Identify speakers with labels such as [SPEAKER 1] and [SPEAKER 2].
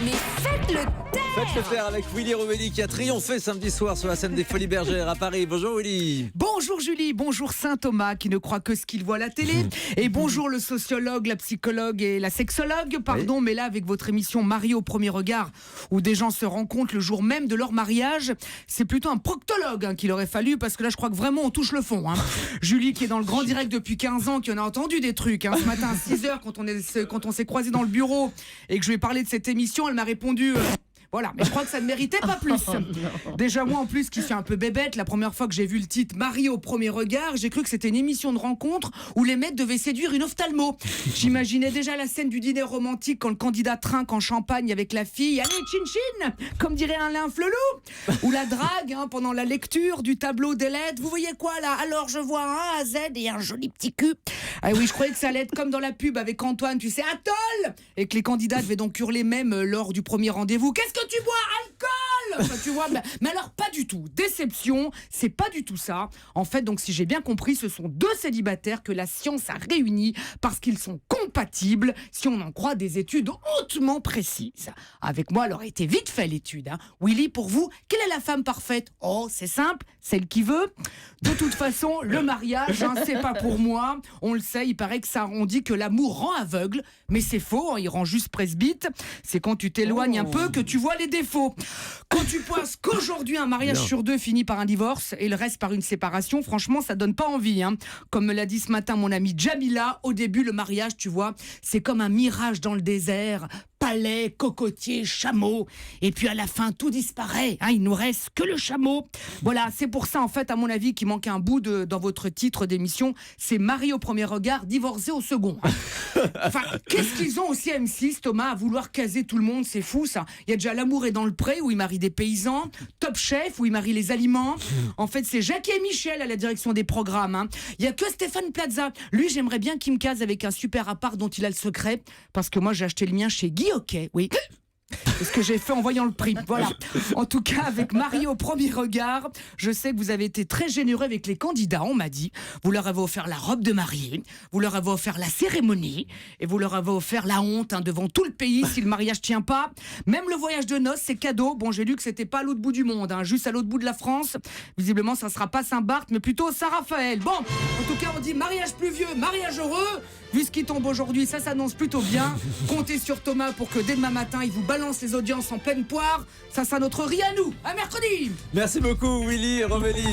[SPEAKER 1] Mais faites-le taire!
[SPEAKER 2] Faites-le taire avec Willy Rovelli qui a triomphé samedi soir sur la scène des Folies Bergères à Paris. Bonjour Willy.
[SPEAKER 3] Bonjour Julie, bonjour Saint Thomas qui ne croit que ce qu'il voit à la télé. Et bonjour le sociologue, la psychologue et la sexologue. Pardon, mais là avec votre émission Marié au premier regard, où des gens se rencontrent le jour même de leur mariage, c'est plutôt un proctologue qu'il aurait fallu, parce que là je crois que vraiment on touche le fond. Julie qui est dans le grand direct depuis 15 ans, qui en a entendu des trucs. Ce matin à 6h quand on s'est croisés dans le bureau et que je lui ai parlé de cette émission, elle m'a répondu... Voilà, mais je crois que ça ne méritait pas plus. Déjà moi en plus qui suis un peu bébête, la première fois que j'ai vu le titre Marié au premier regard, j'ai cru que c'était une émission de rencontre où les mecs devaient séduire une ophtalmo. J'imaginais déjà la scène du dîner romantique quand le candidat trinque en champagne avec la fille. Allez, chin-chin, comme dirait Alain Flelou. Ou la drague pendant la lecture du tableau des lettres. Vous voyez quoi là? Alors je vois un A à Z et un joli petit cul. Ah oui, je croyais que ça allait être comme dans la pub avec Antoine, tu sais, Atoll. Et que les candidats devaient donc hurler même lors du premier rendez-vous. Qu'est-ce que tu bois? Alcool! Enfin, tu vois, mais alors pas du tout. Déception, c'est pas du tout ça. En fait, donc si j'ai bien compris, ce sont deux célibataires que la science a réunis parce qu'ils sont compatibles, si on en croit des études hautement précises. Avec moi, elle aurait été vite fait l'étude. Willy, pour vous, quelle est la femme parfaite? Oh, c'est simple, celle qui veut. De toute façon, le mariage, c'est pas pour moi. On le sait, il paraît que ça, on dit que l'amour rend aveugle, mais c'est faux, il rend juste presbyte. C'est quand tu t'éloignes un peu que tu vois les défauts. Quand tu penses qu'aujourd'hui un mariage sur deux finit par un divorce et le reste par une séparation, franchement ça donne pas envie. Comme me l'a dit ce matin mon amie Jamila, au début le mariage, tu vois, c'est comme un mirage dans le désert. Palais, cocotier, chameau. Et puis à la fin, tout disparaît. Il nous reste que le chameau. Voilà, c'est pour ça, en fait, à mon avis, qu'il manque un bout dans votre titre d'émission. C'est Marié au premier regard, divorcé au second. Enfin, qu'est-ce qu'ils ont aussi, M6, Thomas, à vouloir caser tout le monde? C'est fou, ça. Il y a déjà L'amour est dans le pré, où il marie des paysans. Top Chef, où il marie les aliments. En fait, c'est Jackie et Michel à la direction des programmes. Il y a que Stéphane Plaza. Lui, j'aimerais bien qu'il me case avec un super appart dont il a le secret. Parce que moi, j'ai acheté le mien chez Guy. Ok, oui. C'est ce que j'ai fait en voyant le prix. Voilà. En tout cas, avec Marié au premier regard, je sais que vous avez été très généreux avec les candidats, on m'a dit. Vous leur avez offert la robe de mariée, vous leur avez offert la cérémonie, et vous leur avez offert la honte devant tout le pays si le mariage tient pas. Même le voyage de noces, c'est cadeau. Bon, j'ai lu que c'était pas à l'autre bout du monde, juste à l'autre bout de la France. Visiblement, ça sera pas Saint-Barth, mais plutôt Saint-Raphaël. Bon, en tout cas, on dit mariage pluvieux, mariage heureux. Vu ce qui tombe aujourd'hui, ça s'annonce plutôt bien. Comptez sur Thomas pour que dès demain matin, il vous balance les audiences en pleine poire. Ça sera notre riz à nous. À mercredi.
[SPEAKER 2] Merci beaucoup Willy Rovelli.